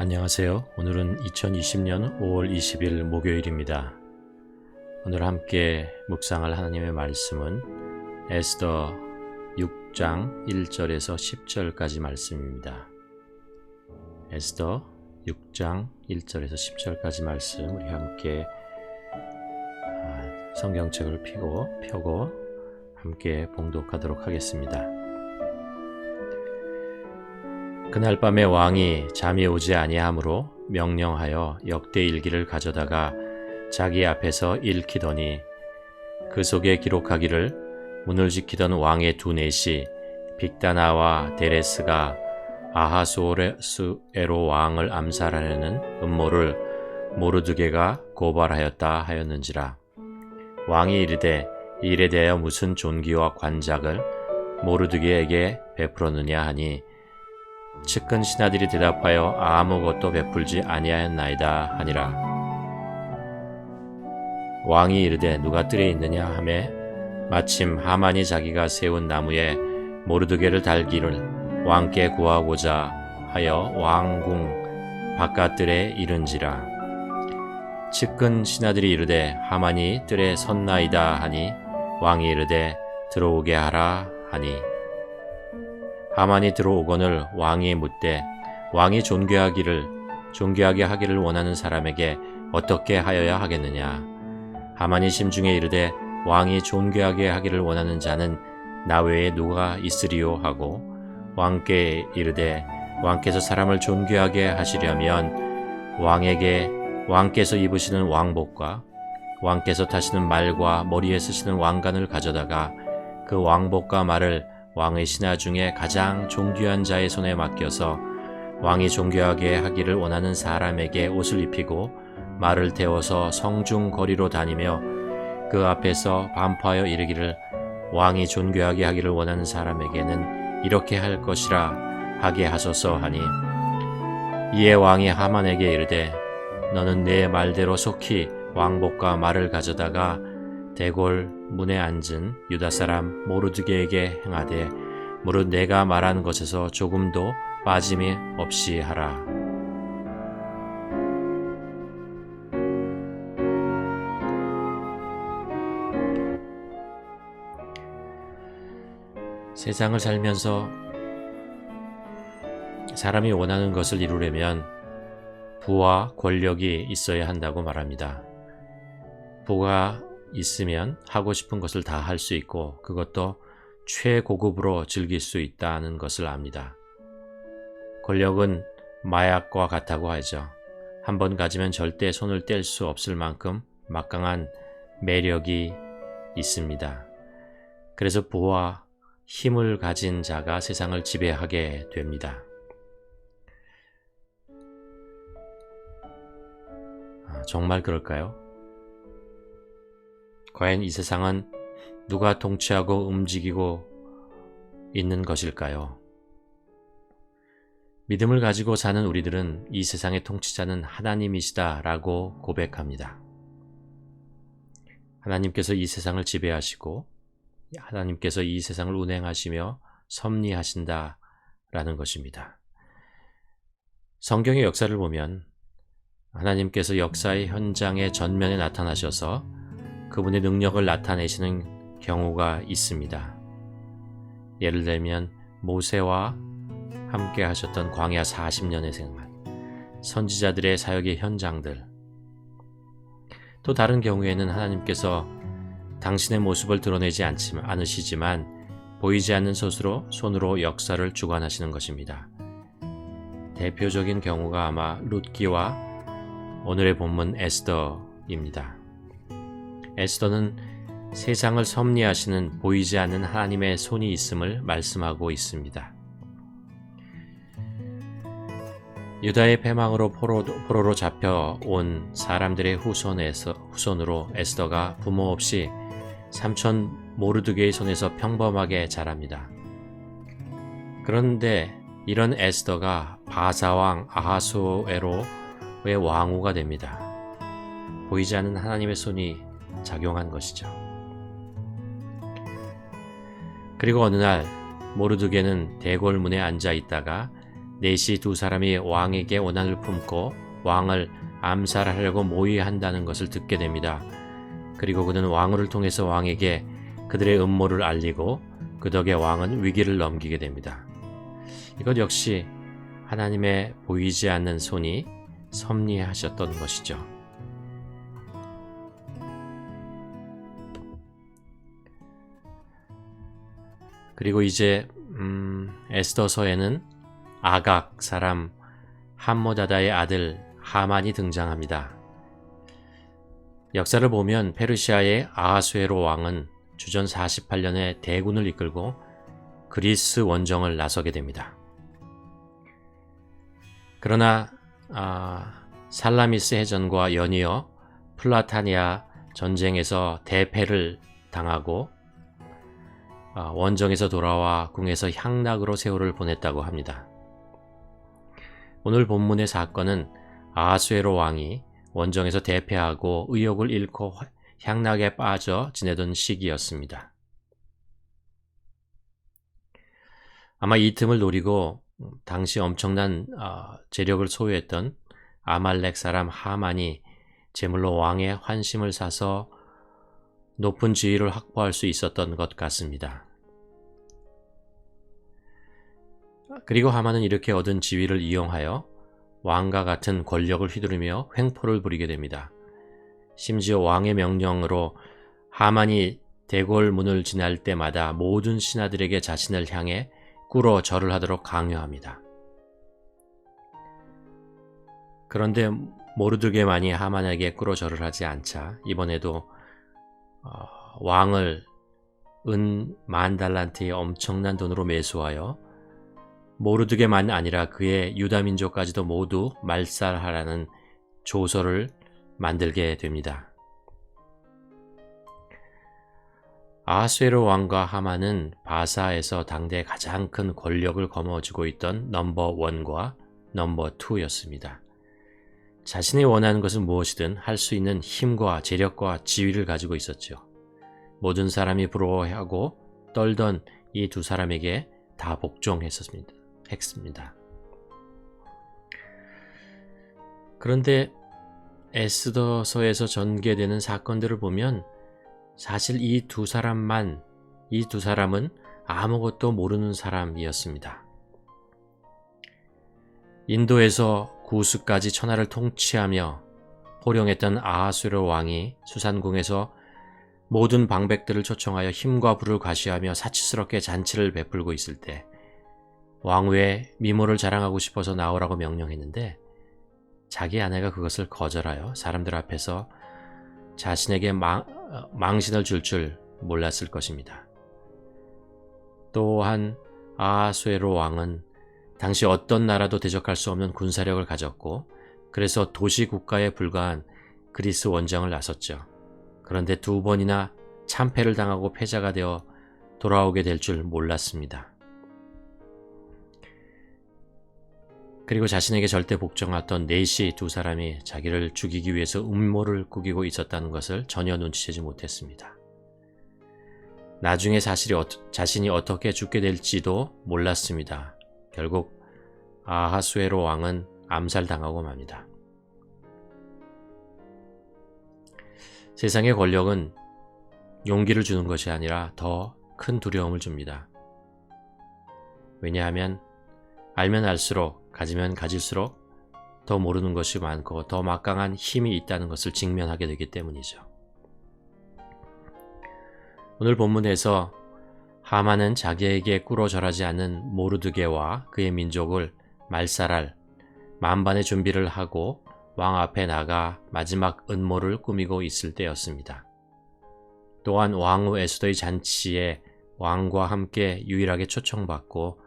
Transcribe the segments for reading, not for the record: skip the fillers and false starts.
안녕하세요. 오늘은 2020년 5월 20일 목요일입니다. 오늘 함께 묵상할 하나님의 말씀은 에스더 6장 1절에서 10절까지 말씀입니다. 에스더 6장 1절에서 10절까지 말씀 우리 함께 성경책을 펴고 함께 봉독하도록 하겠습니다. 그날 밤에 왕이 잠이 오지 아니하므로 명령하여 역대일기를 가져다가 자기 앞에서 읽히더니 그 속에 기록하기를 문을 지키던 왕의 두 넷이 빅다나와 데레스가 아하수에로 왕을 암살하려는 음모를 모르드게가 고발하였다 하였는지라. 왕이 이르되 이 일에 대하여 무슨 존귀와 관작을 모르드게에게 베풀었느냐 하니 측근 신하들이 대답하여 아무것도 베풀지 아니하였나이다 하니라. 왕이 이르되 누가 뜰에 있느냐 하매 마침 하만이 자기가 세운 나무에 모르드게를 달기를 왕께 구하고자 하여 왕궁 바깥뜰에 이른지라. 측근 신하들이 이르되 하만이 뜰에 섰나이다 하니 왕이 이르되 들어오게 하라 하니 하만이 들어오거늘 왕이 묻되 왕이 존귀하게 하기를 원하는 사람에게 어떻게 하여야 하겠느냐. 하만이 심중에 이르되 왕이 존귀하게 하기를 원하는 자는 나 외에 누가 있으리요 하고 왕께 이르되 왕께서 사람을 존귀하게 하시려면 왕께서 입으시는 왕복과 왕께서 타시는 말과 머리에 쓰시는 왕관을 가져다가 그 왕복과 말을 왕의 신하 중에 가장 존귀한 자의 손에 맡겨서 왕이 존귀하게 하기를 원하는 사람에게 옷을 입히고 말을 태워서 성중 거리로 다니며 그 앞에서 반포하여 이르기를 왕이 존귀하게 하기를 원하는 사람에게는 이렇게 할 것이라 하게 하소서 하니 이에 왕이 하만에게 이르되 너는 내 말대로 속히 왕복과 말을 가져다가 대궐 문에 앉은 유다 사람 모르드게에게 행하되 무릇 내가 말한 것에서 조금도 빠짐이 없이 하라. 세상을 살면서 사람이 원하는 것을 이루려면 부와 권력이 있어야 한다고 말합니다. 부가 있으면 하고 싶은 것을 다 할 수 있고 그것도 최고급으로 즐길 수 있다는 것을 압니다. 권력은 마약과 같다고 하죠. 한번 가지면 절대 손을 뗄 수 없을 만큼 막강한 매력이 있습니다. 그래서 부와 힘을 가진 자가 세상을 지배하게 됩니다. 정말 그럴까요? 과연 이 세상은 누가 통치하고 움직이고 있는 것일까요? 믿음을 가지고 사는 우리들은 이 세상의 통치자는 하나님이시다라고 고백합니다. 하나님께서 이 세상을 지배하시고 하나님께서 이 세상을 운행하시며 섭리하신다라는 것입니다. 성경의 역사를 보면 하나님께서 역사의 현장의 전면에 나타나셔서 그분의 능력을 나타내시는 경우가 있습니다. 예를 들면 모세와 함께 하셨던 광야 40년의 생활, 선지자들의 사역의 현장들, 또 다른 경우에는 하나님께서 당신의 모습을 드러내지 않으시지만 보이지 않는 손으로 역사를 주관하시는 것입니다. 대표적인 경우가 아마 룻기와 오늘의 본문 에스더입니다. 에스더는 세상을 섭리하시는 보이지 않는 하나님의 손이 있음을 말씀하고 있습니다. 유다의 패망으로 포로로 잡혀온 사람들의 후손으로 에스더가 부모 없이 삼촌 모르드게의 손에서 평범하게 자랍니다. 그런데 이런 에스더가 바사왕 아하수에로의 왕후가 됩니다. 보이지 않는 하나님의 손이 작용한 것이죠. 그리고 어느 날 모르드게는 대궐문에 앉아 있다가 넷이 두 사람이 왕에게 원한을 품고 왕을 암살하려고 모의한다는 것을 듣게 됩니다. 그리고 그는 왕후를 통해서 왕에게 그들의 음모를 알리고 그 덕에 왕은 위기를 넘기게 됩니다. 이것 역시 하나님의 보이지 않는 손이 섭리하셨던 것이죠. 그리고 이제 에스더서에는 아각 사람 함모다다의 아들 하만이 등장합니다. 역사를 보면 페르시아의 아하수에로 왕은 주전 48년에 대군을 이끌고 그리스 원정을 나서게 됩니다. 그러나 살라미스 해전과 연이어 플라타니아 전쟁에서 대패를 당하고 원정에서 돌아와 궁에서 향락으로 세월을 보냈다고 합니다. 오늘 본문의 사건은 아하수에로 왕이 원정에서 대패하고 의욕을 잃고 향락에 빠져 지내던 시기였습니다. 아마 이 틈을 노리고 당시 엄청난 재력을 소유했던 아말렉 사람 하만이 제물로 왕의 환심을 사서 높은 지위를 확보할 수 있었던 것 같습니다. 그리고 하만은 이렇게 얻은 지위를 이용하여 왕과 같은 권력을 휘두르며 횡포를 부리게 됩니다. 심지어 왕의 명령으로 하만이 대궐 문을 지날 때마다 모든 신하들에게 자신을 향해 꿇어 절을 하도록 강요합니다. 그런데 모르드게만이 하만에게 꿇어 절을 하지 않자 이번에도 왕을 은 10,000달란트의 엄청난 돈으로 매수하여 모르드게만 아니라 그의 유다민족까지도 모두 말살하라는 조서를 만들게 됩니다. 아하수에로 왕과 하만은 바사에서 당대 가장 큰 권력을 거머쥐고 있던 넘버 1과 넘버 2였습니다. 자신이 원하는 것은 무엇이든 할 수 있는 힘과 재력과 지위를 가지고 있었죠. 모든 사람이 부러워하고 떨던 이 두 사람에게 다 복종했습니다. 그런데 에스더서에서 전개되는 사건들을 보면 사실 이 두 사람은 아무것도 모르는 사람이었습니다. 인도에서 구스까지 천하를 통치하며 호령했던 아하수에로 왕이 수산궁에서 모든 방백들을 초청하여 힘과 부를 과시하며 사치스럽게 잔치를 베풀고 있을 때 왕후의 미모를 자랑하고 싶어서 나오라고 명령했는데 자기 아내가 그것을 거절하여 사람들 앞에서 자신에게 망신을 줄 몰랐을 것입니다. 또한 아하수에로 왕은 당시 어떤 나라도 대적할 수 없는 군사력을 가졌고 그래서 도시 국가에 불과한 그리스 원정을 나섰죠. 그런데 2번이나 참패를 당하고 패자가 되어 돌아오게 될 줄 몰랐습니다. 그리고 자신에게 절대 복종했던 넷이 두 사람이 자기를 죽이기 위해서 음모를 꾸기고 있었다는 것을 전혀 눈치채지 못했습니다. 나중에 자신이 어떻게 죽게 될지도 몰랐습니다. 결국 아하수에로 왕은 암살당하고 맙니다. 세상의 권력은 용기를 주는 것이 아니라 더 큰 두려움을 줍니다. 왜냐하면 알면 알수록 가지면 가질수록 더 모르는 것이 많고 더 막강한 힘이 있다는 것을 직면하게 되기 때문이죠. 오늘 본문에서 하만은 자기에게 꿇어 절하지 않는 모르드게와 그의 민족을 말살할 만반의 준비를 하고 왕 앞에 나가 마지막 음모를 꾸미고 있을 때였습니다. 또한 왕후 에스더의 잔치에 왕과 함께 유일하게 초청받고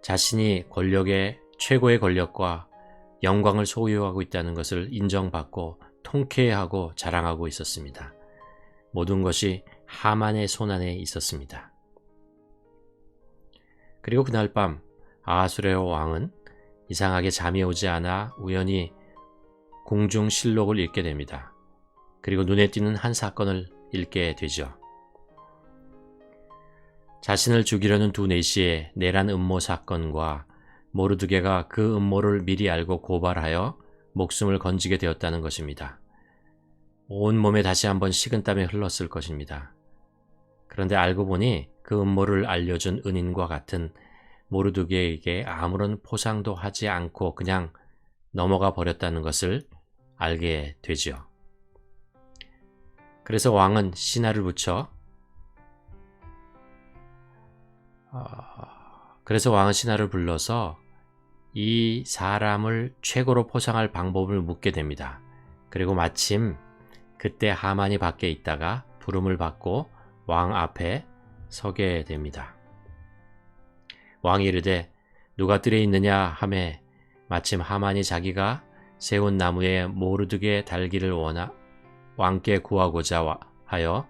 자신이 최고의 권력과 영광을 소유하고 있다는 것을 인정받고 통쾌해하고 자랑하고 있었습니다. 모든 것이 하만의 손안에 있었습니다. 그리고 그날 밤 아하수에로 왕은 이상하게 잠이 오지 않아 우연히 궁중실록을 읽게 됩니다. 그리고 눈에 띄는 한 사건을 읽게 되죠. 자신을 죽이려는 두 내시의 내란 음모 사건과 모르드게가 그 음모를 미리 알고 고발하여 목숨을 건지게 되었다는 것입니다. 온몸에 다시 한번 식은땀이 흘렀을 것입니다. 그런데 알고 보니 그 음모를 알려준 은인과 같은 모르드게에게 아무런 포상도 하지 않고 그냥 넘어가 버렸다는 것을 알게 되지요. 그래서 왕은 신하를 붙여 불러서 이 사람을 최고로 포상할 방법을 묻게 됩니다. 그리고 마침 그때 하만이 밖에 있다가 부름을 받고 왕 앞에 서게 됩니다. 왕이 이르되 누가 뜰에 있느냐 하매 마침 하만이 자기가 세운 나무에 모르드게 달기를 원하 왕께 구하고자 하여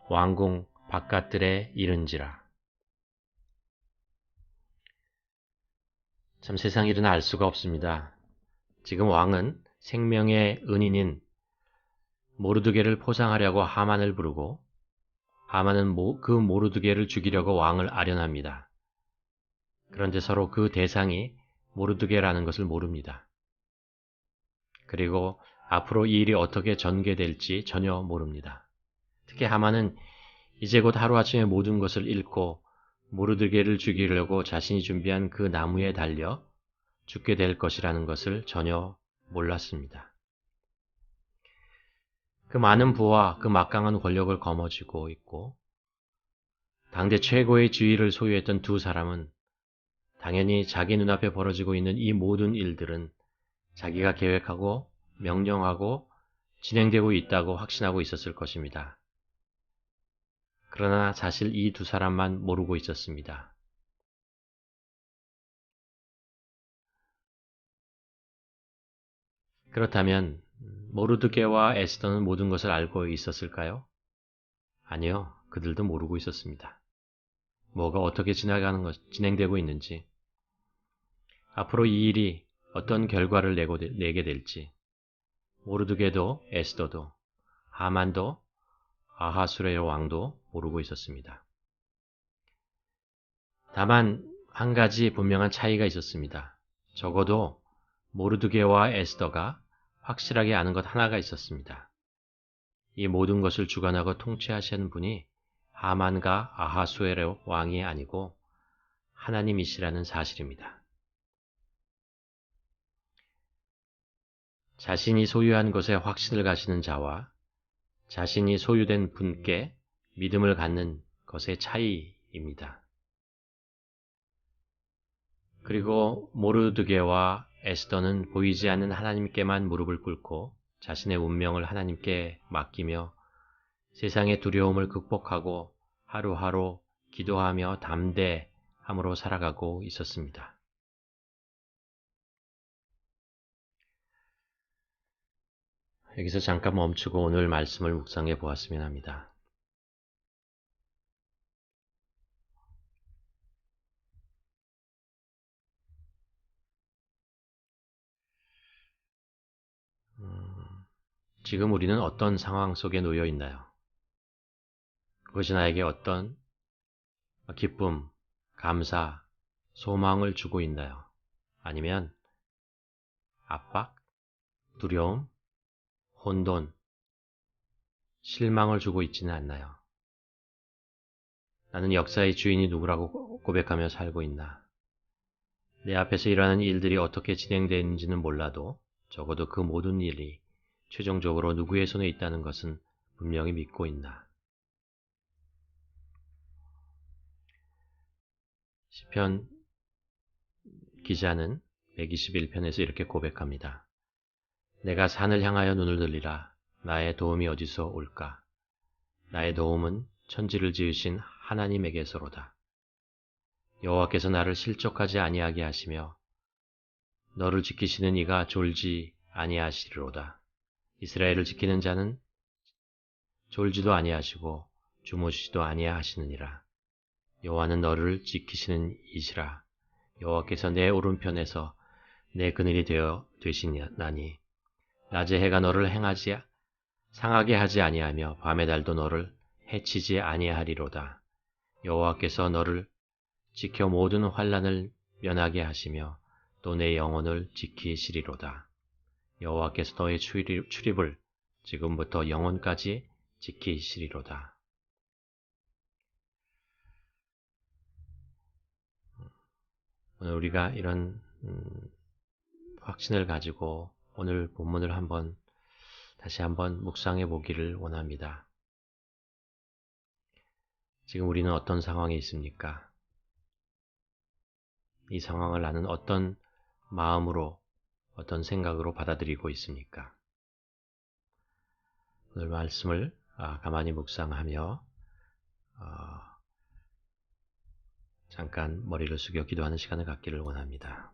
왕궁 바깥들에 이른지라. 참 세상 일은 알 수가 없습니다. 지금 왕은 생명의 은인인 모르드게를 포상하려고 하만을 부르고 하만은 그 모르드게를 죽이려고 왕을 아련합니다. 그런데 서로 그 대상이 모르드게라는 것을 모릅니다. 그리고 앞으로 이 일이 어떻게 전개될지 전혀 모릅니다. 특히 하만은 이제 곧 하루아침에 모든 것을 잃고 모르드게를 죽이려고 자신이 준비한 그 나무에 달려 죽게 될 것이라는 것을 전혀 몰랐습니다. 그 많은 부와 그 막강한 권력을 거머쥐고 있고 당대 최고의 지위를 소유했던 두 사람은 당연히 자기 눈앞에 벌어지고 있는 이 모든 일들은 자기가 계획하고 명령하고 진행되고 있다고 확신하고 있었을 것입니다. 그러나 사실 이 두 사람만 모르고 있었습니다. 그렇다면 모르드게와 에스더는 모든 것을 알고 있었을까요? 아니요, 그들도 모르고 있었습니다. 뭐가 어떻게 진행되고 있는지, 앞으로 이 일이 어떤 결과를 내게 될지, 모르드게도 에스더도 하만도 아하수레의 왕도 모르고 있었습니다. 다만 한 가지 분명한 차이가 있었습니다. 적어도 모르드게와 에스더가 확실하게 아는 것 하나가 있었습니다. 이 모든 것을 주관하고 통치하시는 분이 하만과 아하수에로 왕이 아니고 하나님이시라는 사실입니다. 자신이 소유한 것에 확신을 가지는 자와 자신이 소유된 분께 믿음을 갖는 것의 차이입니다. 그리고 모르드게와 에스더는 보이지 않는 하나님께만 무릎을 꿇고 자신의 운명을 하나님께 맡기며 세상의 두려움을 극복하고 하루하루 기도하며 담대함으로 살아가고 있었습니다. 여기서 잠깐 멈추고 오늘 말씀을 묵상해 보았으면 합니다. 지금 우리는 어떤 상황 속에 놓여 있나요? 그것이 나에게 어떤 기쁨, 감사, 소망을 주고 있나요? 아니면 압박, 두려움, 혼돈, 실망을 주고 있지는 않나요? 나는 역사의 주인이 누구라고 고백하며 살고 있나? 내 앞에서 일어나는 일들이 어떻게 진행되는지는 몰라도 적어도 그 모든 일이 최종적으로 누구의 손에 있다는 것은 분명히 믿고 있나? 시편 기자는 121편에서 이렇게 고백합니다. 내가 산을 향하여 눈을 들리라. 나의 도움이 어디서 올까? 나의 도움은 천지를 지으신 하나님에게서로다. 여호와께서 나를 실족하지 아니하게 하시며 너를 지키시는 이가 졸지 아니하시리로다. 이스라엘을 지키는 자는 졸지도 아니하시고 주무시지도 아니하시느니라. 여호와는 너를 지키시는 이시라. 여호와께서 내 오른편에서 내 그늘이 되시나니 낮에 해가 너를 상하게 하지 아니하며 밤의 달도 너를 해치지 아니하리로다. 여호와께서 너를 지켜 모든 환난을 면하게 하시며 또 내 영혼을 지키시리로다. 여호와께서 너의 출입을 지금부터 영혼까지 지키시리로다. 오늘 우리가 이런 확신을 가지고 오늘 본문을 다시 한번 묵상해 보기를 원합니다. 지금 우리는 어떤 상황에 있습니까? 이 상황을 나는 어떤 마음으로, 어떤 생각으로 받아들이고 있습니까? 오늘 말씀을 가만히 묵상하며 잠깐 머리를 숙여 기도하는 시간을 갖기를 원합니다.